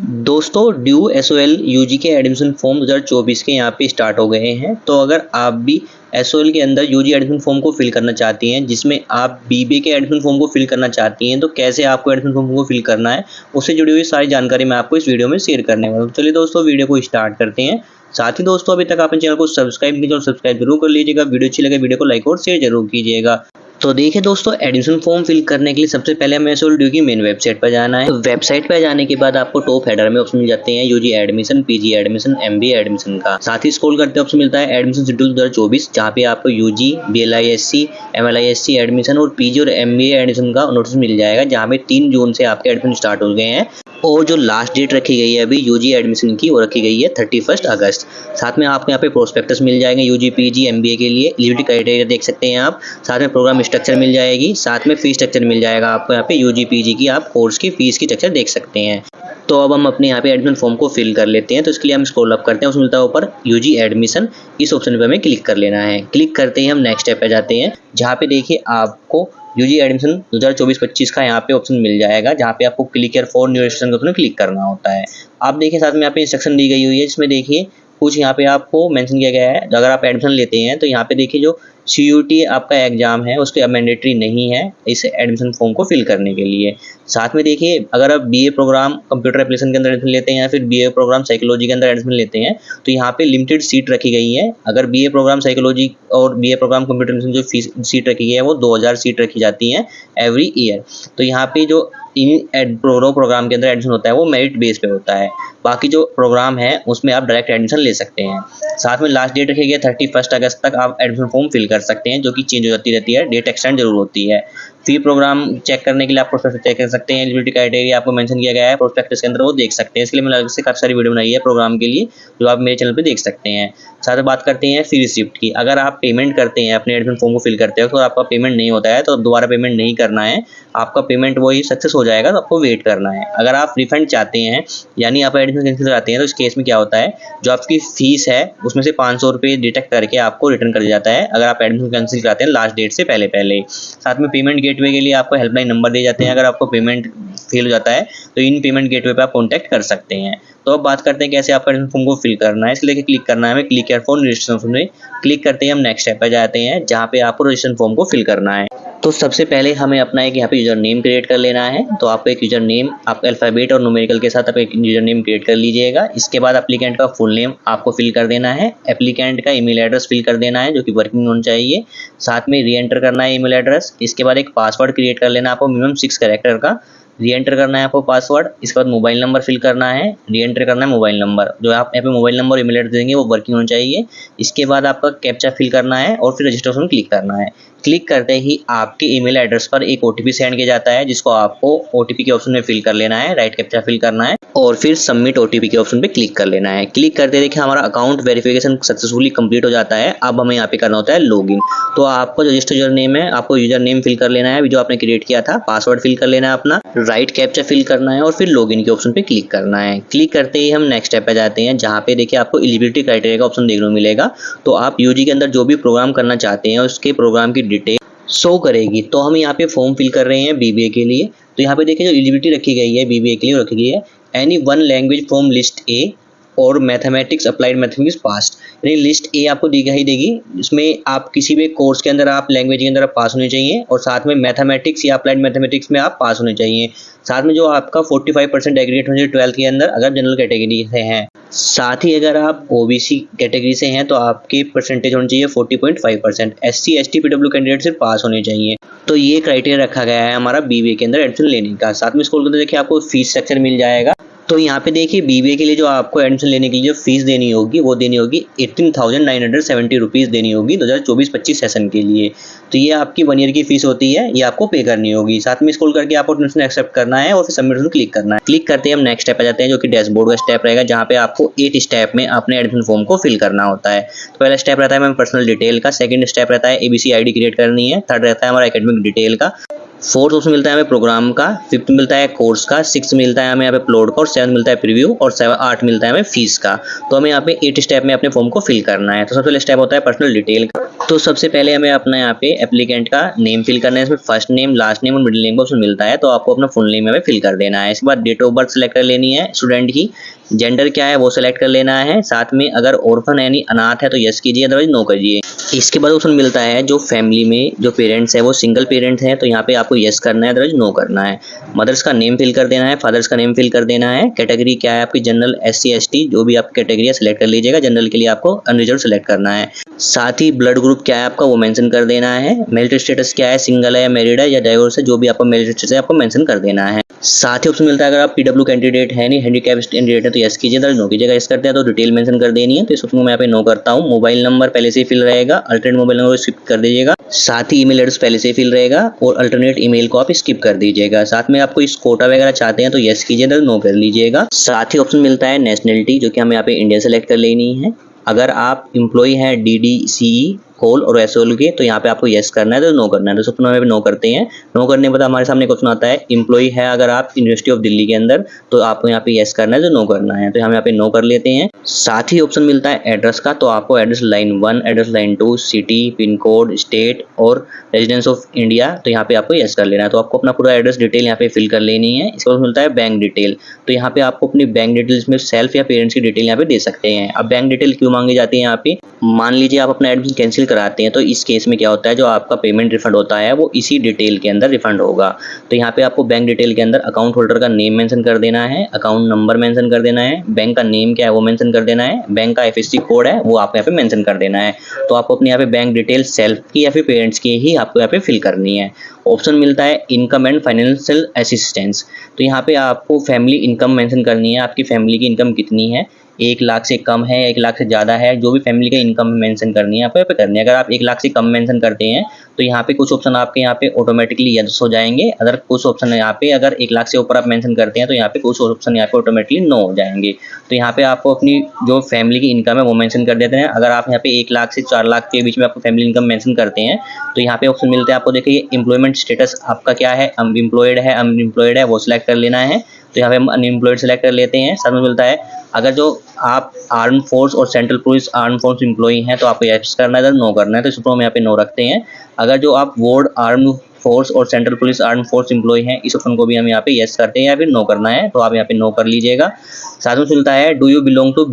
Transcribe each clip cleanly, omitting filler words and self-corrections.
दोस्तों due SOL UG के admission form 2024 के यहाँ पे स्टार्ट हो गए हैं। तो अगर आप भी एसओएल के अंदर यूजी एडमिशन फॉर्म को फिल करना चाहती हैं, जिसमें आप बीबीए के एडमिशन फॉर्म को फिल करना चाहती हैं, तो कैसे आपको एडमिशन फॉर्म को फिल करना है, उससे जुड़ी हुई सारी जानकारी मैं आपको इस वीडियो में शेयर करने वाला हूँ। चलिए दोस्तों वीडियो को स्टार्ट करते हैं। साथ ही दोस्तों अभी तक आपने चैनल को सब्सक्राइब नहीं किया तो सब्सक्राइब जरूर कर लीजिएगा। वीडियो अच्छी लगे वीडियो को लाइक और शेयर जरूर कीजिएगा। तो देखिए दोस्तों, एडमिशन फॉर्म फिल करने के लिए सबसे पहले हमें एसओएल ड्यू की मेन वेबसाइट पर जाना है। वेबसाइट पर जाने के बाद आपको टॉप हेडर में ऑप्शन मिल जाते हैं UG admission, PG admission, MBA admission का। साथ ही स्क्रॉल करते ऑप्शन मिलता है एडमिशन शेड्यूल 2024, जहाँ पे आपको यूजी, बीएलआईएससी, एमएलआईएससी एडमिशन और पीजी और एमबीए एडमिशन का नोटिस मिल जाएगा, जहाँ पे 3 जून से आपके एडमिशन स्टार्ट हो गए हैं। और जो लास्ट डेट रखी गई है अभी यूजी एडमिशन की, वो रखी गई है 31 अगस्त। साथ में आपको यहाँ पे प्रोस्पेक्टस मिल जाएंगे यूजी, पीजी, एमबीए के लिए। एलिजिबिलिटी क्राइटेरिया देख सकते हैं आप। साथ में प्रोग्राम स्ट्रक्चर मिल जाएगी, साथ में फीस स्ट्रक्चर मिल जाएगा आपको। यहाँ पे यूजी पीजी की आप कोर्स की फीस की स्ट्रक्चर देख सकते हैं। तो अब हम अपने यहाँ पे एडमिशन फॉर्म को फिल कर लेते हैं। तो इसके लिए हम स्क्रॉल अप करते हैं, उसमें मिलता है ऊपर यूजी एडमिशन। इस ऑप्शन पे हमें क्लिक कर लेना है। क्लिक करते ही हम नेक्स्ट स्टेप पे जाते हैं, जहाँ पे देखिए आपको यूजी एडमिशन 2024-25 का यहाँ पे ऑप्शन मिल जाएगा, जहाँ पे आपको click here for new registration के ऑप्शन क्लिक करना होता है। आप देखिए साथ में यहाँ पे इंस्ट्रक्शन दी गई हुई है, जिसमें देखिए कुछ यहाँ पे आपको मेंशन किया गया है। अगर आप एडमिशन लेते हैं तो यहाँ पे देखिए जो सीयूटी आपका एग्जाम है उसके मैंडेटरी नहीं है इस एडमिशन फॉर्म को फिल करने के लिए। साथ में देखिए अगर आप बीए प्रोग्राम कंप्यूटर एप्लीकेशन के अंदर एडमिशन लेते हैं या फिर बीए प्रोग्राम साइकोलॉजी के अंदर एडमिशन लेते हैं, तो यहाँ पे लिमिटेड सीट रखी गई है। अगर बीए प्रोग्राम साइकोलॉजी और बीए प्रोग्राम कंप्यूटर एप्लीकेशन जो सीट रखी गई है वो 2000 सीट रखी जाती हैं एवरी ईयर। तो यहाँ पे जो इन प्रोग्राम के अंदर एडमिशन होता है वो मेरिट बेस पे होता है। बाकी जो प्रोग्राम है उसमें आप डायरेक्ट एडमिशन ले सकते हैं। साथ में लास्ट डेट रखी गई है 31 अगस्त तक आप एडमिशन फॉर्म फिल कर सकते हैं, जो कि चेंज हो जाती रहती है, डेट एक्सटेंड जरूर होती है। फी प्रोग्राम चेक करने के लिए आप प्रोस्पेक्टस चेक कर सकते हैं। एलिजिबिलिटी क्राइटेरिया आपको मेंशन किया गया है प्रोस्पेक्टस के अंदर, वो देख सकते हैं। इसके लिए मैंने अलग से काफ़ी सारी वीडियो बनाई है प्रोग्राम के लिए, जो आप मेरे चैनल पे देख सकते हैं। साथ में बात करते हैं फी रिसिप्ट की। अगर आप पेमेंट करते हैं अपने एडमिशन फॉर्म को फिल करते हो तो आपका पेमेंट नहीं होता है, तो दोबारा पेमेंट नहीं करना है। आपका पेमेंट वही सक्सेस हो जाएगा, तो आपको वेट करना है। अगर आप रिफंड चाहते हैं यानी आप एडमिशन कैंसिल कराते हैं, तो इस केस में क्या होता है, जो आपकी फीस है उसमें से 500 रुपये डिडक्ट करके आपको रिटर्न कर दिया जाता है, अगर आप एडमिशन कैंसिल कराते हैं लास्ट डेट से पहले। साथ में पेमेंट गेटवे के लिए आपको हेल्पलाइन नंबर दिए जाते हैं। अगर आपको पेमेंट फेल हो जाता है तो इन पेमेंट गेटवे पे आप कॉन्टैक्ट कर सकते हैं। तो अब बात करते हैं कैसे आपका एडमिशन फॉर्म को फिल करना है। इसके लिए क्लिक करना है हमें क्लिक हियर फॉर रजिस्ट्रेशन में। क्लिक करते ही हम नेक्स्ट स्टेप पर जाते हैं, जहाँ पे आपको रजिस्ट्रेशन फॉर्म को फिल करना है। तो सबसे पहले हमें अपना एक यहाँ पे यूजर नेम क्रिएट कर लेना है। तो आपको एक यूजर नेम आप अल्फ़ाबेट और न्यूमेरिकल के साथ आप एक यूजर नेम क्रिएट कर लीजिएगा। इसके बाद एप्लीकेंट का फुल नेम आपको फिल कर देना है। एप्लीकेंट का ईमेल एड्रेस फिल कर देना है, जो कि वर्किंग होना चाहिए। साथ में री एंटर करना है ईमेल एड्रेस। इसके बाद एक पासवर्ड क्रिएट कर लेना आपको मिनिमम 6 कैरेक्टर का। री एंटर करना है आपको पासवर्ड। इसके बाद मोबाइल नंबर फिल करना है। री एंटर करना है मोबाइल नंबर, जो आप यहाँ पे मोबाइल नंबर ईमेल एड्रेस देंगे वो वर्किंग होना चाहिए। इसके बाद आपका कैप्चा फिल करना है और फिर रजिस्ट्रेशन क्लिक करना है। क्लिक करते ही आपके ईमेल एड्रेस पर एक ओटीपी सेंड किया जाता है, जिसको आपको ओटीपी के ऑप्शन में फिल कर लेना है, राइट कैप्चा फिल करना है और फिर सबमिट ओटीपी के ऑप्शन पे क्लिक कर लेना है। क्लिक करते देखिए हमारा अकाउंट वेरिफिकेशन सक्सेसफुली कंप्लीट हो जाता है। अब हमें यहाँ पे करना होता है लॉगिन। तो आपको जो रजिस्टर यूजर नेम है आपको यूजर नेम फिल कर लेना है जो आपने क्रिएट किया था, पासवर्ड फिल कर लेना है अपना, राइट कैप्चा फिल करना है और फिर लॉगिन के ऑप्शन पे क्लिक करना है। क्लिक करते ही हम नेक्स्ट स्टेप पे जाते हैं, जहाँ पे देखिए आपको एलिजिबिलिटी क्राइटेरिया का ऑप्शन देखने को मिलेगा। तो आप यूजी के अंदर जो भी प्रोग्राम करना चाहते हैं उसके प्रोग्राम की डिटेल शो करेगी। तो हम यहाँ पे फॉर्म फिल कर रहे हैं बीबीए के लिए। तो यहाँ पे देखिए जो एलिजिबिलिटी रखी गई है बीबीए के लिए रखी गई है any one language from list A और मैथमेटिक्स अप्लाइड मैथमेटिक्स पास्ट, यानी लिस्ट ए आपको दिखाई देगी। इसमें आप किसी भी कोर्स के अंदर आप लैंग्वेज के अंदर आप पास होने चाहिए और साथ में मैथमेटिक्स या अप्लाइड मैथमेटिक्स में आप पास होने चाहिए। साथ में जो आपका 45% एग्रीगेट होना चाहिए 12th के अंदर अगर जनरल कैटेगरी से हैं। साथ ही अगर आप ओबीसी कैटेगरी से हैं तो आपकी परसेंटेज होनी चाहिए 40.5%। एससी एसटी पीडब्ल्यू कैंडिडेट सिर्फ पास होने चाहिए। तो ये क्राइटेरिया रखा गया है हमारा बीबीए के अंदर एडमिशन लेने का। साथ में स्कूल के अंदर देखिए आपको फीस स्ट्रक्चर मिल जाएगा। तो यहाँ पे देखिए बीबीए के लिए जो आपको एडमिशन लेने के लिए जो फीस देनी होगी वो देनी होगी 18,970 रुपीज़ देनी होगी 2024-25 सेशन के लिए। तो ये आपकी 1 ईयर की फीस होती है, ये आपको पे करनी होगी। साथ में स्क्रॉल करके आपको एडमिशन एक्सेप्ट करना है और फिर सबमिट क्लिक करना है। क्लिक करते ही हम नेक्स्ट स्टेप आ जाते हैं, जो कि डैशबोर्ड का स्टेप रहेगा, जहाँ पे आपको 8 स्टेप में अपने एडमिशन फॉर्म को फिल करना होता है। तो पहला स्टेप रहता है हमारा पर्सनल डिटेल का, सेकंड स्टेप रहता है एबीसी आईडी क्रिएट करनी है, थर्ड रहता है हमारा एकेडमिक डिटेल का, फोर्थ ऑप्शन मिलता है हमें प्रोग्राम का, फिफ्थ मिलता है कोर्स का, सिक्स मिलता है हमें यहाँ पे अपलोड का, और सेवन मिलता है प्रीव्यू, और आठ मिलता है हमें फीस का। तो हमें यहाँ पे 8 स्टेप में अपने फॉर्म को फिल करना है। तो सबसे पहले स्टेप होता है पर्सनल डिटेल का। तो सबसे पहले हमें अपना यहाँ पे एप्लीकेंट का नेम फिल करना है। इसमें फर्स्ट नेम, लास्ट नेम और मिडिल नेम का ऑप्शन मिलता है, तो आपको अपना फुल नेम यहाँ पे फिल कर देना है। इसके बाद डेट ऑफ बर्थ सेलेक्ट कर लेनी है स्टूडेंट की, जेंडर क्या है वो सेलेक्ट कर लेना है, साथ में अगर ऑर्फन यानी अनाथ है तो यस कीजिए, अदरवाइज नो करिए। इसके बाद ऑप्शन मिलता है जो फैमिली में जो पेरेंट्स है वो सिंगल पेरेंट है, तो यहाँ पे आपको यस करना है, अदरवाइज नो करना है। मदर्स का नेम फिल कर देना है, फादर्स का नेम फिल कर देना है। कैटेगरी क्या है आपकी, जनरल, SC ST, जो भी आपकी कैटेगरी है सेलेक्ट कर लीजिएगा। जनरल के लिए आपको अनरिजर्व सेलेक्ट करना है। साथ ही ब्लड ग्रुप क्या है आपका वो मेंशन कर देना है। मैरिटल स्टेटस क्या है, सिंगल है या मैरिड है या डाइवोर्स है, जो भी आपका मैरिटल स्टेटस है आपको मेंशन कर देना है। साथ ही ऑप्शन मिलता है अगर आप PW कैंडिडेट है नहीं, हैंडीकैप कैंडिडेट है तो यस कीजिए, नो कीजिएगा। यस करते हैं तो डिटेल मेंशन कर देनी है, तो इस ऑप्शन को मैं यहाँ पे नो करता हूँ। मोबाइल नंबर पहले से ही फिल रहेगा, अल्टरनेट मोबाइल नंबर स्किप कर दीजिएगा। साथ ही ईमेल एड्रेस पहले से ही फिल रहेगा और अल्टरनेट ईमेल को आप स्किप कर दीजिएगा। साथ में आपको इस कोटा वगैरह चाहते हैं तो यस कीजिए, नो कर लीजिएगा। साथ ही ऑप्शन मिलता है नेशनलिटी, जो कि हमें यहाँ पे इंडिया सेलेक्ट कर लेनी है। अगर आप एम्प्लॉय हैं DDCE होल और SOL के, तो यहाँ पे आपको यस करना है, तो नो करना है। तो सबसे पहले नो करते हैं। नो करने के बाद हमारे सामने क्वेश्चन आता है एम्प्लॉय है अगर आप यूनिवर्सिटी ऑफ दिल्ली के अंदर, तो आपको यहाँ पे यस करना है, तो नो करना है। तो हम यहाँ पे नो कर लेते हैं। साथ ही ऑप्शन मिलता है एड्रेस का, तो आपको address line 1, address line 2, city, pin code, state और रेजिडेंस ऑफ इंडिया, तो यहाँ पे आपको यस कर लेना है। तो आपको अपना पूरा एड्रेस डिटेल यहाँ पे फिल कर लेनी है। इसके बाद मिलता है बैंक डिटेल, तो यहाँ पे आपको अपनी बैंक डिटेल्स में सेल्फ या पेरेंट्स की डिटेल यहाँ पे दे सकते हैं। अब बैंक डिटेल क्यों मांगी जाती है यहाँ पे, मान लीजिए आप अपना एडमिशन कैंसिल कराते हैं, तो इस केस में क्या होता है, जो आपका पेमेंट रिफंड होता है वो इसी डिटेल के अंदर रिफंड होगा। तो यहाँ पे आपको बैंक डिटेल के अंदर अकाउंट होल्डर का नेम मेंशन कर देना है, अकाउंट नंबर मेंशन कर देना है, बैंक का नेम क्या है वो मेंशन कर देना है, बैंक का FSC कोड है वो आपको यहाँ पे मेंशन कर देना है। तो आपको अपने यहाँ पे बैंक डिटेल सेल्फ की या फिर पेरेंट्स की ही आपको यहाँ पे फिल करनी है। ऑप्शन मिलता है इनकम एंड फाइनेंशियल असिस्टेंस, तो यहाँ पे आपको फैमिली इनकम मेंशन करनी है। आपकी फैमिली की इनकम कितनी है, 1 लाख से कम है, 1 लाख से ज़्यादा है, जो भी फैमिली का इनकम मेंशन करनी है आपको यहाँ पे करनी है। अगर आप 1 लाख से कम मेंशन करते हैं तो यहाँ पे कुछ ऑप्शन आपके यहाँ पे ऑटोमेटिकली यस हो जाएंगे। अगर कुछ ऑप्शन यहाँ पे अगर 1 लाख से ऊपर आप मेंशन करते हैं तो यहाँ पे कुछ ऑप्शन यहाँ पे ऑटोमेटिकली नो हो जाएंगे। तो यहाँ पे आपको अपनी जो फैमिली की इनकम है वो मेंशन कर देते हैं। अगर आप यहाँ पे 1 लाख से 4 लाख के बीच में आपको फैमिली इनकम मेंशन करते हैं तो यहाँ पे ऑप्शन मिलते हैं आपको। देखिए एम्प्लॉयमेंट स्टेटस आपका क्या है, एम्प्लॉयड है अनएम्प्लॉयड है वो सिलेक्ट कर लेना है। तो यहाँ पे हम अनएम्प्लॉयड सेलेक्ट कर लेते हैं। साथ में मिलता है अगर जो आप आर्म फोर्स और central police arm force employee हैं तो आपको यस करना है, नो करना है। तो इसको हम यहाँ पे नो रखते हैं। अगर जो आप वार्ड आर्म फोर्स और central police arm force employee हैं, इस ऑप्शन को भी हम यहाँ पे यस करते हैं या फिर नो करना है, तो आप यहाँ पे नो कर लीजिएगा। साथ में मिलता है do you belong to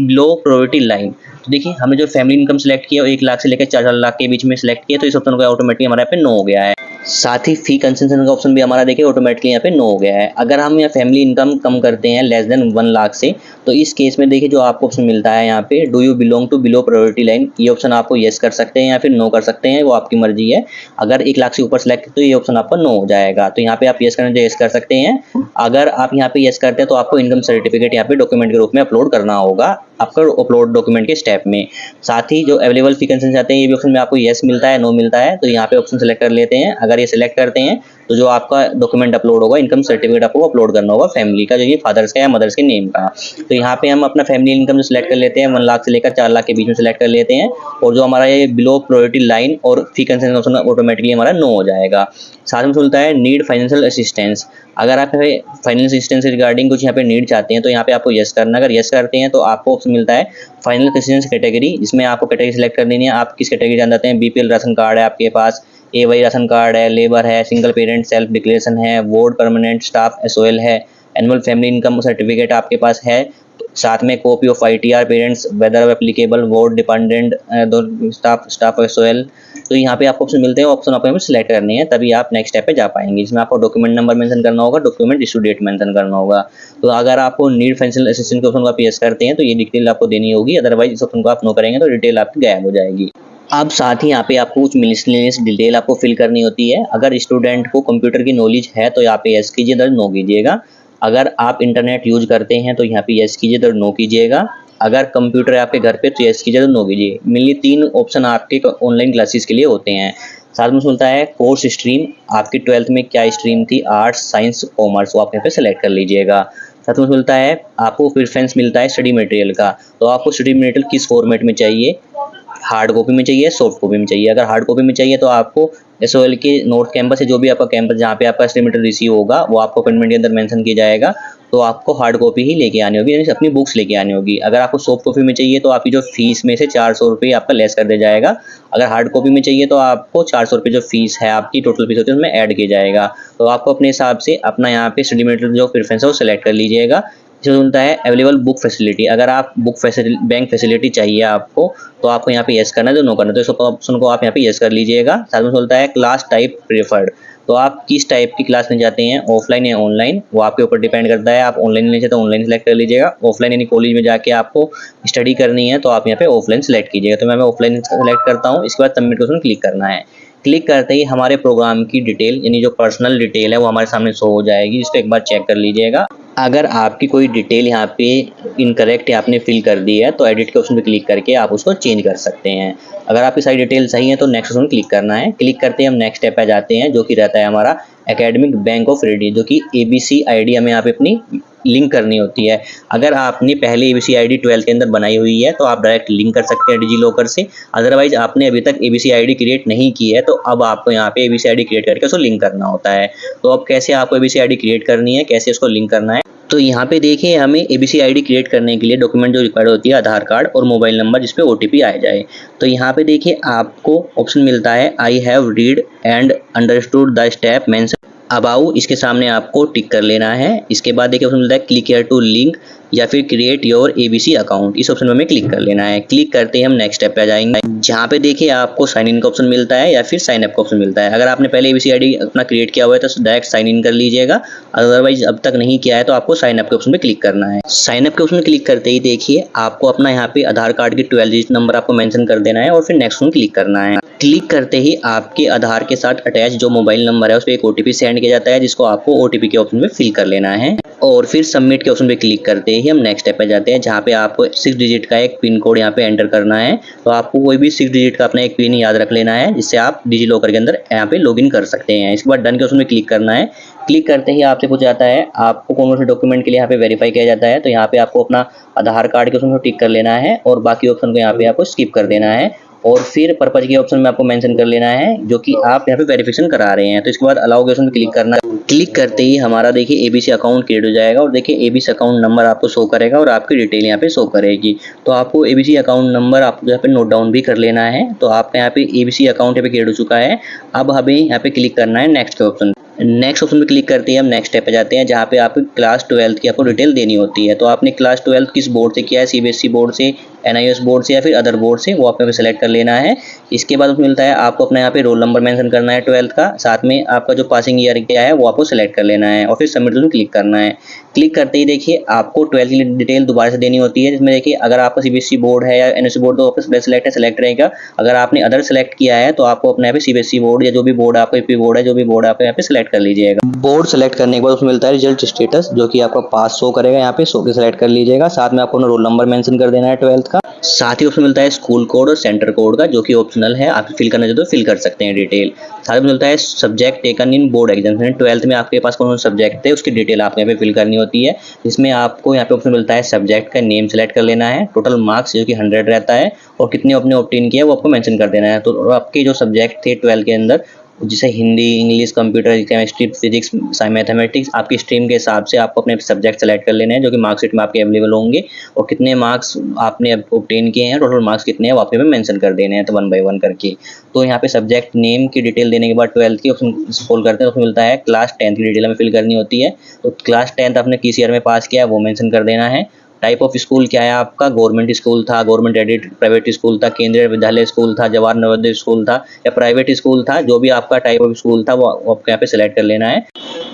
low poverty line, तो देखिए हमने जो फैमिली इनकम सेलेक्ट किया 1 लाख से लेकर 4 लाख के बीच में सेलेक्ट किया, तो इस ऑप्शन को ऑटोमेटिकली हमारे यहाँ पे नो हो गया है। साथ ही फी कंसेशन का ऑप्शन भी हमारा देखिए ऑटोमेटिकली यहाँ पे नो हो गया है। अगर हम यहाँ फैमिली इनकम कम करते हैं लेस देन 1 लाख से, तो इस केस में देखिए जो आपको ऑप्शन मिलता है यहाँ पे do you belong to below priority line, ये ऑप्शन आपको यस कर सकते हैं या फिर नो कर सकते हैं, वो आपकी मर्जी है। अगर 1 लाख से ऊपर सेलेक्ट तो ये ऑप्शन आपका नो हो जाएगा। तो यहाँ पे आप यस करना चाहिए, यस कर सकते हैं। अगर आप यहाँ पे यस करते हैं तो आपको इनकम सर्टिफिकेट यहाँ पे डॉक्यूमेंट के रूप में अपलोड करना होगा आपका अपलोड डॉक्यूमेंट के स्टेप में। साथ ही जो अवेलेबल फी कंसेशन चाहते हैं ये भी ऑप्शन में आपको यस मिलता है, नो मिलता है, तो यहाँ पे ऑप्शन सेलेक्ट कर लेते हैं। अगर ये सिलेक्ट करते हैं तो जो आपका डॉक्यूमेंट अपलोड होगा इनकम सर्टिफिकेट आपको अपलोड करना होगा फैमिली का, जो ये फादर्स का या मदर्स के नेम का। तो यहाँ पे हम अपना फैमिली इनकम जो सिलेक्ट कर लेते हैं 1 लाख से लेकर 4 लाख के बीच में सिलेक्ट कर लेते हैं, और जो हमारा ये बिलो प्रायोरिटी लाइन और फी कंसेशन ऑप्शन ऑटोमेटिकली हमारा नो हो जाएगा। साथ में मिलता है नीड फाइनेंशियल असिस्टेंस, अगर आप फाइनेंशियल असिस्टेंस रिगार्डिंग कुछ यहाँ पे नीड चाहते हैं तो यहाँ पे आपको यस करना। अगर यस करते हैं तो आपको ऑप्शन मिलता है फाइनल असिस्टेंस कैटेगरी, जिसमें आपको कैटेगरी सेलेक्ट कर देनी है। आप किस कैटेगरी जान जाते हैं, BPL राशन कार्ड है आपके पास, AY राशन कार्ड है, लेबर है, सिंगल पेरेंट सेल्फ डिक्लेरेशन है, वार्ड परमानेंट स्टाफ SOL है, एनुअल फैमिली इनकम सर्टिफिकेट आपके पास है, साथ में copy of ITR parents whether applicable, ward dependent staff SOL। तो यहाँ पे आपको ऑप्शन मिलते हैं, ऑप्शन आपको सिलेक्ट करनी है, तभी आप नेक्स्ट स्टेप पे जा पाएंगे। इसमें आपको डॉक्यूमेंट नंबर मेंशन करना होगा, डॉक्यूमेंट इशू डेट मेंशन करना होगा। तो अगर आपको नीड फाइनेंशियल असिस्टेंस के ऑप्शन को आप यस करते हैं तो ये डिटेल आपको देनी होगी, अदरवाइज इस ऑप्शन को आप नो करेंगे तो डिटेल आपकी गायब हो जाएगी। अब साथ ही यहाँ पे आपको कुछ मिसलेनियस डिटेल आपको फिल करनी होती है। अगर स्टूडेंट को कंप्यूटर की नॉलेज है तो यहाँ पे यस कीजिए, अदर नो कीजिएगा। अगर आप इंटरनेट यूज करते हैं तो यहाँ पे यस कीजिए, अदर नो कीजिएगा। अगर कंप्यूटर है आपके घर पे तो यस कीजिए, तो नो कीजिए। मेनली 3 ऑप्शन आपके ऑनलाइन क्लासेस के लिए होते हैं। साथ में मिलता है कोर्स स्ट्रीम, आपकी 12th में क्या स्ट्रीम थी, आर्ट्स साइंस कॉमर्स, वो आप यहाँ पे सेलेक्ट कर लीजिएगा। साथ में मिलता है आपको प्रेफरेंस मिलता है स्टडी मटेरियल का, तो आपको स्टडी मटेरियल किस फॉर्मेट में चाहिए, हार्ड कॉपी में चाहिए, सॉफ्ट कॉपी में चाहिए। अगर हार्ड कॉपी में चाहिए तो आपको एसओएल के नॉर्थ कैंपस से जो भी आपका कैंपस जहाँ पे आपका एस्टिमेटेड रिसीव होगा वो आपको अपॉइंटमेंट के अंदर मेंशन किया जाएगा, तो आपको हार्ड कॉपी ही लेके आनी होगी, यानी अपनी बुक्स लेके आनी होगी। अगर आपको सॉफ्ट कॉपी में चाहिए तो आपकी जो फीस में से 400 रुपये आपका लेस कर दिया जाएगा। अगर हार्ड कॉपी में चाहिए तो आपको 400 रुपये जो फीस है आपकी टोटल फीस होती है उसमें ऐड किया जाएगा। तो आपको अपने हिसाब से अपना यहाँ पे स्टडी मटेरियल जो प्रेफरेंस है वो सिलेक्ट कर लीजिएगा। इसमें मिलता है अवेलेबल बुक फैसिलिटी। अगर आप बुक फैसिलिटी बैंक फैसिलिटी चाहिए आपको तो आपको यहाँ पे यस करना है, तो नो करना है, तो इस ऑप्शन को आप यहाँ पे यस कर लीजिएगा। साथ में मिलता है क्लास टाइप प्रेफर्ड। तो आप किस टाइप की क्लास में जाते हैं, ऑफलाइन या ऑनलाइन, वो आपके ऊपर डिपेंड करता है। आप ऑनलाइन लेना चाहते तो ऑनलाइन सेलेक्ट कर लीजिएगा। ऑफलाइन यानी कॉलेज में जाके आपको स्टडी करनी है तो आप यहाँ पे ऑफलाइन सेलेक्ट कीजिएगा। तो मैं ऑफलाइन सेलेक्ट करता हूँ। इसके बाद सबमिट ऑप्शन क्लिक करना है। क्लिक करते ही हमारे प्रोग्राम की डिटेल यानी जो पर्सनल डिटेल है वो हमारे सामने शो हो जाएगी। इसको एक बार चेक कर लीजिएगा। अगर आपकी कोई डिटेल यहाँ पे इनकरेक्ट है, आपने फिल कर दी है, तो एडिट के ऑप्शन पे क्लिक करके आप उसको चेंज कर सकते हैं। अगर आपकी सारी डिटेल सही है तो नेक्स्ट ऑप्शन क्लिक करना है। क्लिक करते ही हम नेक्स्ट स्टेप पे जाते हैं जो कि रहता है हमारा एकेडमिक बैंक ऑफ रेडी, जो कि एबीसी आईडी हमें यहाँ पे अपनी लिंक करनी होती है। अगर आपने पहले एबीसी आईडी 12 के अंदर बनाई हुई है तो आप डायरेक्ट लिंक कर सकते हैं डिजी लॉकर से। अदरवाइज आपने अभी तक एबीसी आईडी क्रिएट नहीं की है तो अब आपको यहाँ पे एबीसी आईडी क्रिएट करके उसको लिंक करना होता है। तो अब कैसे आपको एबीसी आईडी क्रिएट करनी है, कैसे उसको लिंक करना है, तो यहाँ पे देखिए हमें एबीसी आईडी क्रिएट करने के लिए डॉक्यूमेंट जो रिक्वायर्ड होती है आधार कार्ड और मोबाइल नंबर जिस पे ओटीपी आ जाए। तो यहाँ पे देखिए आपको ऑप्शन मिलता है I have read and understood the step mention about, इसके सामने आपको टिक कर लेना है। इसके बाद देखिए ऑप्शन मिलता है क्लिक हियर टू लिंक या फिर क्रिएट योर एबीसी अकाउंट, इस ऑप्शन में हमें क्लिक कर लेना है। क्लिक करते ही हम नेक्स्ट स्टेप पे आ जाएंगे जहाँ पे देखिए आपको साइन इन का ऑप्शन मिलता है या फिर साइन अप का ऑप्शन मिलता है। अगर आपने पहले एबीसी आईडी अपना क्रिएट किया हुआ है तो डायरेक्ट साइन इन कर लीजिएगा। अदरवाइज अब तक नहीं किया है तो आपको साइन अप के ऑप्शन पे क्लिक करना है। साइन अप के ऑप्शन में क्लिक करते ही देखिए आपको अपना यहाँ पे आधार कार्ड की 12 डिजिट नंबर आपको मेंशन कर देना है और फिर नेक्स्ट ऑप्शन क्लिक करना है। क्लिक करते ही आपके आधार के साथ अटैच जो मोबाइल नंबर है उस पर एक ओटीपी सेंड किया जाता है जिसको आपको ओटीपी के ऑप्शन में फिल कर लेना है। और फिर सबमिट के ऑप्शन पे क्लिक करते ही हम नेक्स्ट स्टेप पे जाते हैं जहाँ पे आपको 6 डिजिट का एक पिन कोड यहाँ पे एंटर करना है। तो आपको कोई भी 6 डिजिट का अपना एक पिन याद रख लेना है जिससे आप डिजी लॉकर के अंदर यहाँ पे लॉगिन कर सकते हैं। इसके बाद डन के ऑप्शन में क्लिक करना है। क्लिक करते ही आपसे पूछा जाता है आपको कौन से डॉक्यूमेंट के लिए यहाँ पे वेरीफाई किया जाता है, तो यहाँ पे आपको अपना आधार कार्ड के ऑप्शन को टिक कर लेना है और बाकी ऑप्शन को यहाँ पे आपको स्किप कर देना है। और फिर पर्पज के ऑप्शन में आपको मेंशन कर लेना है जो कि आप यहाँ पे वेरिफिकेशन करा रहे हैं। तो इसके बाद अलाउ के ऑप्शन पे क्लिक करना है। क्लिक करते ही हमारा देखिए एबीसी अकाउंट क्रिएट हो जाएगा और देखिए एबीसी अकाउंट नंबर आपको शो करेगा और आपकी डिटेल यहाँ पे शो करेगी। तो आपको एबीसी अकाउंट नंबर आपको यहाँ पे नोट डाउन भी कर लेना है। तो आपका यहाँ पे एबीसी अकाउंट यहाँ पे क्रिएट हो चुका है। अब हमें यहाँ पे क्लिक करना है नेक्स्ट के ऑप्शन। नेक्स्ट ऑप्शन पे क्लिक करते ही हम नेक्स्ट स्टेप पे जाते हैं जहाँ पे आपको क्लास 12 की आपको डिटेल देनी होती है। तो आपने क्लास 12 किस बोर्ड से किया है, सीबीएसई बोर्ड से, एनआईएस बोर्ड से या फिर अदर बोर्ड से, वो आपको सेलेक्ट कर लेना है। इसके बाद उसमें मिलता है आपको अपना यहाँ पे रोल नंबर मेंशन करना है 12 का, साथ में आपका जो पासिंग ईयर क्या है वो आपको सेलेक्ट कर लेना है और फिर सबमिट में क्लिक करना है। क्लिक करते ही देखिए आपको 12 की डिटेल दोबारा से देनी होती है जिसमें देखिए अगर आपका सीबीएसई बोर्ड है या एनआईएस बोर्ड तो आपका सेलेक्ट रहेगा। अगर आपने अदर सेलेक्ट किया है तो आपको अपने यहाँ पे सीबीएसई बोर्ड या जो भी बोर्ड आपका यूपी बोर्ड है जो भी बोर्ड आपको यहाँ पे सेलेक्ट कर लीजिएगा। बोर्ड सेलेक्ट करने के बाद उसमें मिलता है रिजल्ट स्टेटस जो कि आपका पास शो करेगा, यहाँ पे शो के सेलेक्ट कर लीजिएगा। साथ में आपको रोल नंबर मेंशन कर देना है 12 का। साथ ही उसमें मिलता है स्कूल कोड और सेंटर कोड का जो कि ऑप्शनल है, आप फिल करना चाहते हो फिल कर सकते हैं डिटेल। साथ में मिलता है subject taken in board exam, 12th में आपके पास कौन सा सब्जेक्ट है उसकी डिटेल आपको यहाँ पे फिल करनी होती है। इसमें आपको यहाँ पे ऑप्शन मिलता है सब्जेक्ट का नेम सेलेक्ट कर लेना है, टोटल मार्क्स जो कि 100 रहता है और कितने आपने ऑब्टेन किया है वो आपको मेंशन कर देना है। तो आपके जो सब्जेक्ट थे 12 के अंदर जैसे Hindi, English, computer, chemistry, physics, mathematics, आपकी स्ट्रीम के हिसाब से आपको अपने सब्जेक्ट सेलेक्ट कर लेने हैं जो कि मार्कशीट में आपके अवेलेबल होंगे और कितने मार्क्स आपने ऑब्टेन किए हैं, टोटल मार्क्स कितने हैं वो आपके में मेंशन कर देने हैं, तो 1 बाय 1 करके। तो यहाँ पे सब्जेक्ट नेम की डिटेल देने के बाद 12 की ऑप्शन स्क्रॉल करते हैं, उसमें मिलता है क्लास 10 की डिटेल हमें फिल करनी होती है। तो क्लास 10 आपने किस ईयर में पास किया है वो मेंशन कर देना है। टाइप ऑफ स्कूल क्या है आपका, गवर्नमेंट स्कूल था, गवर्नमेंट एडेड प्राइवेट स्कूल था, केंद्रीय विद्यालय स्कूल था, जवाहर नवोदय स्कूल था या प्राइवेट स्कूल था, जो भी आपका टाइप ऑफ स्कूल था वो आपको यहाँ पे सेलेक्ट कर लेना है।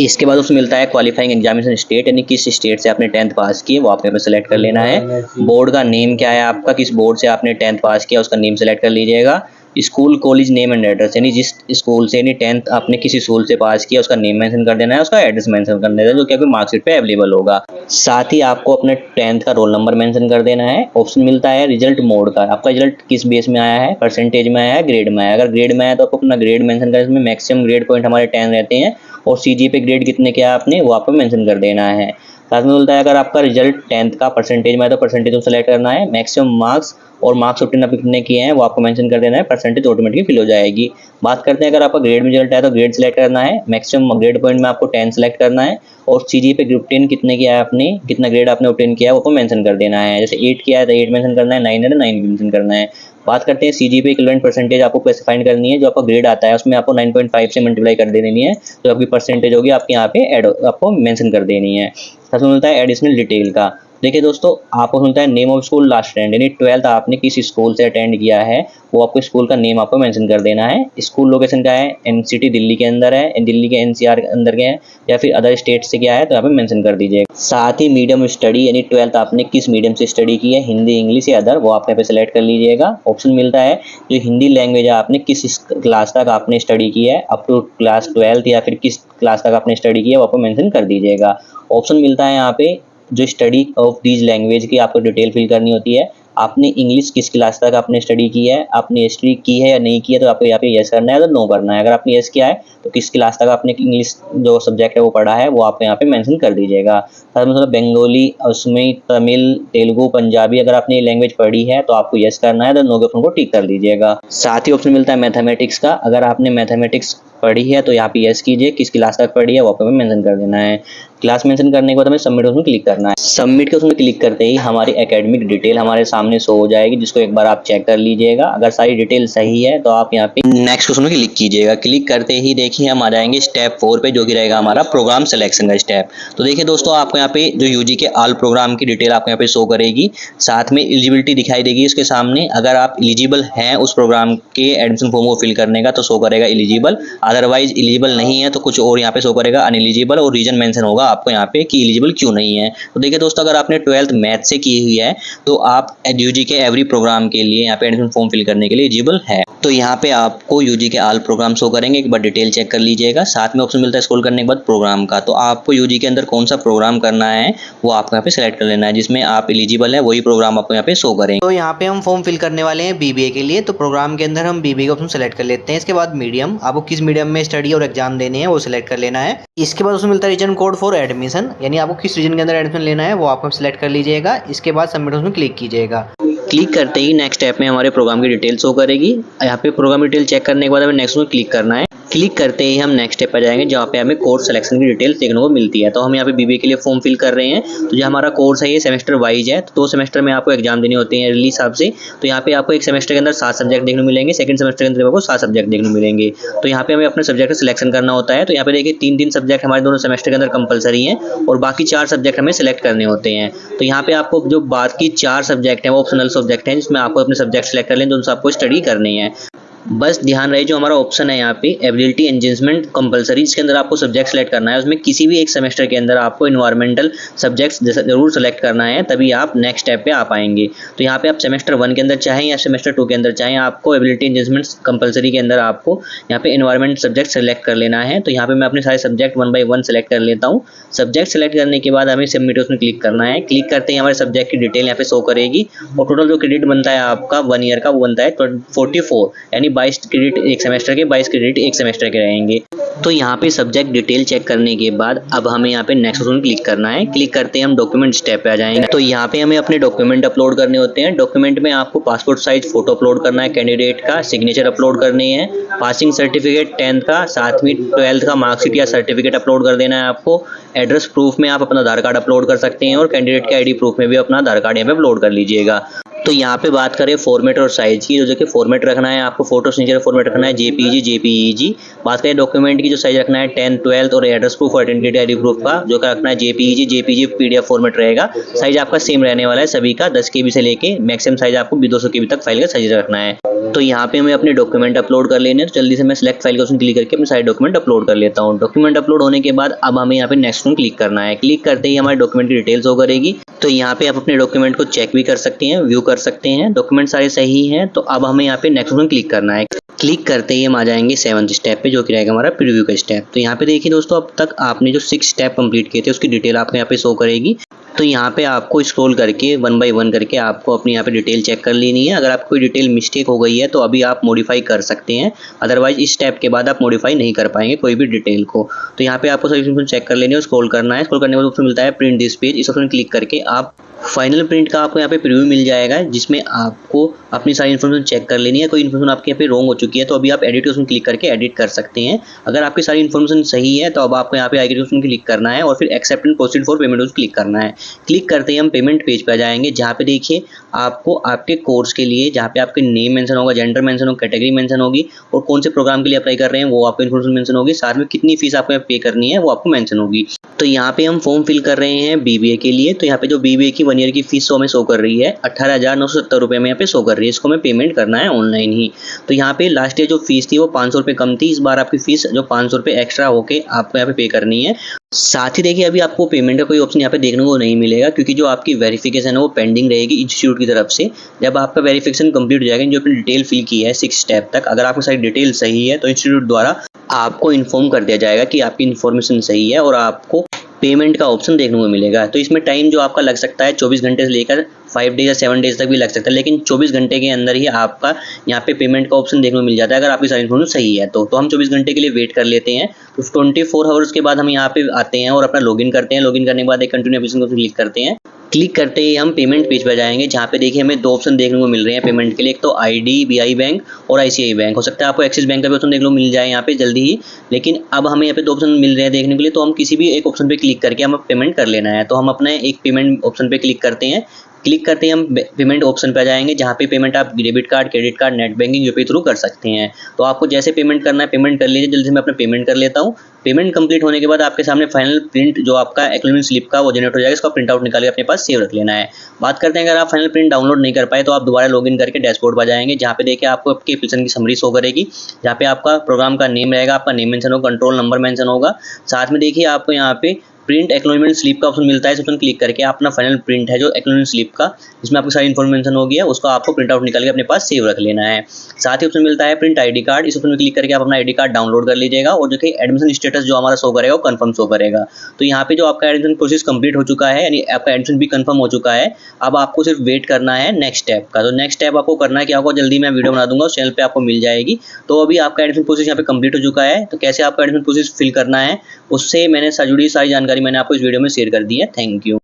इसके बाद उसमें मिलता है क्वालिफाइंग एग्जामिनेशन स्टेट यानी किस स्टेट से आपने 10th पास की है वो आपको यहाँ पे सेलेक्ट कर लेना है। बोर्ड का नेम क्या है आपका, किस बोर्ड से आपने 10th पास किया उसका नेम सेलेक्ट कर लीजिएगा। School college name and address यानी जिस स्कूल से यानी 10th आपने किसी स्कूल से पास किया उसका नेम मेंशन कर देना है, उसका एड्रेस मेंशन कर देना है जो कि आपकी मार्कशीट पे अवेलेबल होगा। साथ ही आपको अपने 10th का रोल नंबर मेंशन कर देना है। ऑप्शन मिलता है रिजल्ट मोड का, आपका रिजल्ट किस बेस में आया है, परसेंटेज में आया है, ग्रेड में आया है। अगर ग्रेड में आया तो आपको अपना ग्रेड मेंशन करना है, इसमें मैक्सिमम ग्रेड पॉइंट हमारे 10 रहते हैं और सीजी पे ग्रेड कितने किया आपने वो आपको मेंशन कर देना है। साथ में मिलता है अगर आपका रिजल्ट 10th का परसेंटेज में है तो परसेंटेज को सेलेक्ट करना है, मैक्सिमम मार्क्स और मार्क्स ऑब्टेन आपने कितने किए हैं वो आपको मेंशन कर देना है, परसेंटेज ऑटोमेटिकली फिल हो जाएगी। बात करते हैं अगर आपका ग्रेड में रिजल्ट है तो ग्रेड सेलेक्ट करना है, मैक्सिमम ग्रेड पॉइंट में आपको 10 सेलेक्ट करना है और सीजीपीए ग्रुप 10 कितने किया है आपने, कितना ग्रेड आपने ऑब्टेन किया है वो आपको मेंशन कर देना है। जैसे 8 किया है तो 8 मेंशन करना है, 9 है तो 9 मेंशन करना है। बात करते हैं सीजीपीए इक्विवेलेंट परसेंटेज आपको कैसे फाइंड करनी है। जो आपका ग्रेड आता है उसमें आपको 9.5 से मल्टीप्लाई कर देनी है, तो आपकी परसेंटेज होगी आपके यहाँ पे ऐड आपको मेंशन कर देनी है। सबसे मिलता है एडिशनल डिटेल का। देखिए दोस्तों, आपको मिलता है name of school last attend, यानी 12th आपने किस स्कूल से अटेंड किया है वो आपको स्कूल का नेम आपको मेंशन कर देना है। स्कूल लोकेशन क्या है, एनसीटी दिल्ली के अंदर है, दिल्ली के एनसीआर के अंदर के है या फिर अदर स्टेट से क्या है तो यहाँ पे मेंशन कर दीजिएगा। साथ ही मीडियम स्टडी, यानी 12th आपने किस मीडियम से स्टडी की है, हिंदी, इंग्लिश या अदर, वो आप यहाँ पे सेलेक्ट कर लीजिएगा। ऑप्शन मिलता है जो हिंदी लैंग्वेज है आपने किस क्लास तक आपने स्टडी की है, अप टू क्लास 12th या फिर किस क्लास तक आपने स्टडी की है वो आपको मेंशन कर दीजिएगा। ऑप्शन मिलता है यहाँ पे जो स्टडी ऑफ दीज लैंग्वेज की आपको डिटेल फिल करनी होती है। आपने इंग्लिश किस क्लास तक आपने स्टडी की है, आपने हिस्ट्री की है या नहीं की है तो आपको यहाँ पे यस करना है तो नो करना है। अगर आपने यस किया है तो किस क्लास तक आपने इंग्लिश जो सब्जेक्ट है वो पढ़ा है वो आप यहाँ पे मेंशन कर दीजिएगा। साथ में बंगाली, असमी, तमिल, तेलुगु, पंजाबी अगर आपने ये लैंग्वेज पढ़ी है तो आपको यस करना है तो नो के ऑप्शन को टिक कर दीजिएगा। साथ ही ऑप्शन मिलता है मैथमेटिक्स का। अगर आपने मैथमेटिक्स पढ़ी है तो यहाँ पे यस कीजिए, किस क्लास तक पढ़ी है वो आपको मेंशन कर देना है। क्लास मेंशन करने के बाद हमें सबमिट ऑप्शन क्लिक करना है। सबमिट के उसमें क्लिक करते ही हमारी एकेडमिक डिटेल हमारे सामने शो हो जाएगी, जिसको एक बार आप चेक कर लीजिएगा। अगर सारी डिटेल सही है तो आप यहाँ पे नेक्स्ट ऑप्शन में क्लिक कीजिएगा। क्लिक करते ही देखिए हम आ जाएंगे स्टेप 4 पे, जो कि रहेगा हमारा प्रोग्राम सिलेक्शन का स्टेप। तो देखिए दोस्तों, आपको यहाँ पे जो यूजी के ऑल प्रोग्राम की डिटेल आपको यहाँ पे शो करेगी, साथ में एलिजिबिलिटी दिखाई देगी इसके सामने। अगर आप एलिजिबल हैं उस प्रोग्राम के एडमिशन फॉर्म को फिल करने का तो शो करेगा एलिजिबल, अदरवाइज एलिजिबल नहीं है तो कुछ और यहाँ पे शो करेगा अनएलिजिबल, और रीजन मेंशन होगा आपको यहाँ पे कि एलिजिबल क्यों नहीं है। तो देखिए दोस्तों, अगर आपने 12th मैथ से की हुई है तो आप यूजी के एवरी प्रोग्राम के लिए यहाँ पे एडमिशन फॉर्म फिल करने के लिए एलिजिबल है। तो यहाँ पे आपको यूजी के ऑल प्रोग्राम शो करेंगे, एक बार डिटेल चेक कर लीजिएगा। साथ में ऑप्शन मिलता है स्क्रॉल करने के बाद प्रोग्राम का। तो आपको यूजी के अंदर कौन सा प्रोग्राम करना है वो आपको यहाँ पे सेलेक्ट कर लेना है, जिसमें आप एलिजिबल है वही प्रोग्राम आपको यहाँ पे शो करेंगे। तो यहाँ पे हम फॉर्म फिल करने वाले हैं बीबीए के लिए, तो प्रोग्राम के अंदर हम बीबीए का ऑप्शन सेलेक्ट कर लेते हैं। इसके बाद मीडियम, आपको किस मीडियम में स्टडी और एग्जाम देने हैं वो सिलेक्ट कर लेना है। इसके बाद उसमें मिलता है रीजन कोड फॉर एडमिशन, यानी आपको किस रीजन के अंदर एडमिशन लेना है वो आपको सिलेक्ट कर लीजिएगा। इसके बाद सबमिट उसमें क्लिक कीजिएगा। क्लिक करते ही नेक्स्ट स्टेप में हमारे प्रोग्राम की डिटेल शो करेगी। यहाँ पे प्रोग्राम डिटेल चेक करने के बाद हमें नेक्स्ट में क्लिक करना है। क्लिक करते ही हम नेक्स्ट स्टेप पर जाएंगे जहाँ पे हमें कोर्स सिलेक्शन की डिटेल्स देखने को मिलती है। तो हम यहाँ पे बीबीए के लिए फॉर्म फिल कर रहे हैं। तो जो हमारा कोर्स है ये सेमेस्टर वाइज है, तो 2 सेमेस्टर में आपको एग्जाम देने होते हैं ईयरली हिसाब से। तो यहाँ पे आपको एक सेमेस्टर के अंदर 7 सब्जेक्ट देखने को मिलेंगे, सेकंड सेमेस्टर के अंदर आपको 7 सब्जेक्ट देखने को मिलेंगे। तो यहाँ पे हमें अपने सब्जेक्ट का सिलेक्शन करना होता है। तो यहाँ पे देखिए 3 सब्जेक्ट हमारे दोनों सेमेस्टर के अंदर कंपलसरी हैं और बाकी 4 सब्जेक्ट हमें सिलेक्ट करने होते हैं। तो यहाँ पे आपको जो बाकी 4 सब्जेक्ट हैं वो ऑप्शनल सब्जेक्ट हैं, जिसमें आपको अपने सब्जेक्ट सेलेक्ट कर लें जो उनसे आपको स्टडी करनी है। बस ध्यान रहे जो हमारा ऑप्शन है यहाँ पे एबिलिटी एनहेंसमेंट कंपलसरी, जिसके अंदर आपको सब्जेक्ट सेलेक्ट करना है। उसमें किसी भी एक सेमेस्टर के अंदर आपको इन्वायरमेंटल सब्जेक्ट्स जरूर सेलेक्ट करना है, तभी आप नेक्स्ट स्टेप पे आ पाएंगे। तो यहाँ पे आप सेमेस्टर 1 के अंदर चाहें या सेमेस्टर 2 के अंदर चाहें, आपको एबिलिटी एनहेंसमेंट कंपलसरी के अंदर आपको यहाँ पे इन्वायरमेंट सब्जेक्ट सेलेक्ट कर लेना है। तो यहाँ पे मैं अपने सारे सब्जेक्ट 1 बाय 1 सेलेक्ट कर लेता हूँ। सब्जेक्ट सेलेक्ट करने के बाद हमें सबमिट उसमें क्लिक करना है। क्लिक करते ही हमारे सब्जेक्ट की डिटेल यहाँ पे शो करेगी और टोटल जो क्रेडिट बनता है आपका 1 ईयर का वो बनता है 44, यानी 22 क्रेडिट एक सेमेस्टर के, 22 क्रेडिट एक सेमेस्टर के रहेंगे। तो यहाँ पे सब्जेक्ट डिटेल चेक करने के बाद अब हमें यहाँ पे नेक्स्ट ऑप्शन क्लिक करना है। क्लिक करते ही हम डॉक्यूमेंट स्टेप पे आ जाएंगे। तो यहाँ पे हमें अपने डॉक्यूमेंट अपलोड करने होते हैं। डॉक्यूमेंट में आपको पासपोर्ट साइज फोटो अपलोड करना है, कैंडिडेट का सिग्नेचर अपलोड करनी है, पासिंग सर्टिफिकेट 10th का, साथ में 12th का मार्कशीट या सर्टिफिकेट अपलोड कर देना है आपको। एड्रेस प्रूफ में आप अपना आधार कार्ड अपलोड कर सकते हैं और कैंडिडेट के आईडी प्रूफ में भी अपना आधार कार्ड यहाँ पे अपलोड कर लीजिएगा। तो यहाँ पे बात करें फॉर्मेट और साइज की, जो कि फॉर्मेट रखना है आपको फोटो सिग्नेचर फॉर्मेट रखना है जेपीईजी। बात करें डॉक्यूमेंट की, जो साइज रखना है 10th 12th और एड्रेस प्रूफ और आइडेंटिटी आईडी प्रूफ का, जो कि रखना है जेपीईजी पीडीएफ फॉर्मेट रहेगा। साइज आपका सेम रहने वाला है सभी का, 10 KB से लेके मैक्सिमम साइज आपको 200 KB तक फाइल का साइज रखना है। तो यहाँ पे हमें अपने डॉक्यूमेंट अपलोड कर लेने हैं। तो जल्दी से मैं सिलेक्ट फाइल का ऑप्शन क्लिक करके अपने सारे डॉक्यूमेंट अपलोड कर लेता हूँ। डॉक्यूमेंट अपलोड होने के बाद अब हमें यहाँ पे नेक्स्ट में क्लिक करना है। क्लिक करते ही हमारे डॉक्यूमेंट की डिटेल्स हो करेगी। तो यहाँ पे आप अपने डॉक्यूमेंट को चेक भी कर सकते हैं, व्यू कर सकते हैं, डॉक्यूमेंट सारे सही हैं। तो अब हमें यहाँ पे नेक्स्ट में क्लिक करना है। क्लिक करते ही हम आ जाएंगे 7th स्टेप पे, जो कि रहेगा हमारा प्रीव्यू का स्टेप। तो यहाँ पे देखिए दोस्तों, अब तक आपने जो 6 स्टेप कंप्लीट किए थे उसकी डिटेल आपको यहाँ पे शो करेगी। तो यहाँ पे आपको स्क्रॉल करके 1 बाय 1 करके आपको अपनी यहाँ पे डिटेल चेक कर लेनी है। अगर आपको कोई डिटेल मिस्टेक हो गई है तो अभी आप मॉडिफाई कर सकते हैं, अदरवाइज इस स्टेप के बाद आप मॉडिफाई नहीं कर पाएंगे कोई भी डिटेल को। तो यहाँ पे आपको सभी ऑप्शन चेक कर लेनी है, स्क्रॉल करना है। स्क्रॉल करने के बाद ऑप्शन मिलता है प्रिंट दिस पेज। इस ऑप्शन क्लिक करके आप फाइनल प्रिंट का आपको यहाँ पे प्रीव्यू मिल जाएगा, जिसमें आपको अपनी सारी इन्फॉर्मेशन चेक कर लेनी है। कोई इन्फॉर्मेशन आपके यहाँ पे रॉन्ग हो चुकी है तो अभी आप एडिट ऑप्शन क्लिक करके एडिट कर सकते हैं। अगर आपकी सारी इन्फॉर्मेशन सही है तो अब आपको यहाँ पे एडिट ऑप्शन क्लिक करना है और फिर accept and proceed for payment option click करना है। क्लिक करते ही हम पेमेंट पेज पर जाएंगे, जहाँ पे देखिए आपको आपके कोर्स के लिए, जहाँ पे आपके नेम मेंशन होगा, जेंडर मेंशन होगा, कैटेगरी मेंशन होगी और कौन से प्रोग्राम के लिए अप्लाई कर रहे हैं वो आपको इन्फॉर्मेशन मेंशन होगी। साथ में कितनी फीस आपको पे करनी है वो आपको मेंशन होगी। तो यहाँ पे हम फॉर्म फिल कर रहे हैं बीबीए के लिए। तो यहाँ पे जो बीबीए की 1 ईयर की फीस हमें शो कर रही है 18,970 रुपये में यहाँ पे शो कर रही है। इसको हमें पेमेंट करना है ऑनलाइन ही। तो यहाँ पे लास्ट ईयर जो फीस थी वो 500 रुपये कम थी। इस बार आपकी फीस जो 500 रुपये एक्स्ट्रा होके आपको यहाँ पे करनी है। साथ ही देखिए अभी आपको पेमेंट का कोई ऑप्शन यहाँ पे देखने को नहीं मिलेगा, क्योंकि जो आपकी वेरिफिकेशन है वो पेंडिंग रहेगी इंस्टीट्यूट की तरफ से। जब आपका वेरिफिकेशन कंप्लीट हो जाएगा, जो आपने डिटेल फिल की है 6 स्टेप तक, अगर आपकी सारी डिटेल सही है तो इंस्टीट्यूट द्वारा आपको इन्फॉर्म कर दिया जाएगा कि आपकी इन्फॉर्मेशन सही है और आपको पेमेंट का ऑप्शन देखने को मिलेगा। तो इसमें टाइम जो आपका लग सकता है 24 घंटे से लेकर 5 डेज या 7 डेज तक भी लग सकता है, लेकिन 24 घंटे के अंदर ही आपका यहाँ पे पेमेंट का ऑप्शन देखने को मिल जाता है, अगर आपकी सारी इन्फॉर्मेशन सही है तो हम 24 घंटे के लिए वेट कर लेते हैं। तो 24 आवर्स के बाद हम यहाँ पे आते हैं और अपना लॉगिन करते हैं। लॉगिन करने के बाद एक कंटिन्यू एप्लीकेशन को क्लिक करते हैं। क्लिक करते ही हम पेमेंट पेज पर जाएंगे, जहाँ पे देखिए हमें 2 ऑप्शन देखने को मिल रहे हैं पेमेंट के लिए। एक तो IDBI बैंक और ICICI बैंक। हो सकता है आपको एक्सिस बैंक का भी ऑप्शन देखने को मिल जाए यहाँ पे जल्दी ही, लेकिन अब हमें यहाँ पे 2 ऑप्शन मिल रहे हैं देखने के लिए। तो हम किसी भी एक ऑप्शन पे क्लिक करके हम पेमेंट कर लेना है। तो हम अपने एक पेमेंट ऑप्शन पे क्लिक करते हैं। क्लिक करते ही हम पेमेंट ऑप्शन पे जाएंगे, जहाँ पे पेमेंट आप debit card, credit card, net banking, UPI through कर सकते हैं। तो आपको जैसे पेमेंट करना है पेमेंट कर लीजिए। जल्दी से मैं अपना पेमेंट कर लेता हूँ। पेमेंट कंप्लीट होने के बाद आपके सामने फाइनल प्रिंट जो आपका एक्नॉलेजमेंट स्लिप का वो जनरेट हो जाएगा। इसका प्रिंट आउट निकाल के अपने पास सेव रख लेना है। बात करते हैं, अगर आप फाइनल प्रिंट डाउनलोड नहीं कर पाए तो आप दोबारा लॉगिन करके डैशबोर्ड पर जाएंगे, जहाँ पे देखिए आपको आपके एप्लीकेशन की समरी शो करेगी, जहाँ पे आपका प्रोग्राम का नेम रहेगा, आपका नेम मेंशन होगा, कंट्रोल नंबर मेंशन होगा। साथ में देखिए आपको यहाँ पे प्रिंट एक्नॉलेजमेंट स्लिप का ऑप्शन मिलता है। इस ऑप्शन क्लिक करके अपना फाइनल प्रिंट है जो एक्नॉलेजमेंट स्लिप का, जिसमें आपकी सारी इन्फॉर्मेशन होगी है, उसको आपको प्रिंट आउट निकाल के अपने पास सेव रख लेना है। साथ ही ऑप्शन मिलता है प्रिंट ID कार्ड। इस ऑप्शन में क्लिक करके आप अपना ID कार्ड डाउनलोड कर लीजिएगा और जो कि एडमिशन स्टेटस जो हमारा शो करेगा वो कंफर्म शो करेगा। तो यहाँ पे जो आपका एडमिशन प्रोसेस कंप्लीट हो चुका है, यानी आपका एडमिशन भी कंफर्म हो चुका है। अब आपको सिर्फ वेट करना है नेक्स्ट स्टेप का। तो नेक्स्ट स्टेप आपको करना है क्या होगा, जल्दी मैं वीडियो बना दूंगा, उस चैनल पे आपको मिल जाएगी। तो अभी आपका एडमिशन प्रोसेस यहाँ पे कंप्लीट हो चुका है। तो कैसे आपका एडमिशन प्रोसेस फिल करना है उससे मैंने जुड़ी सारी जानकारी मैंने आपको इस वीडियो में शेयर कर दी है। Thank you.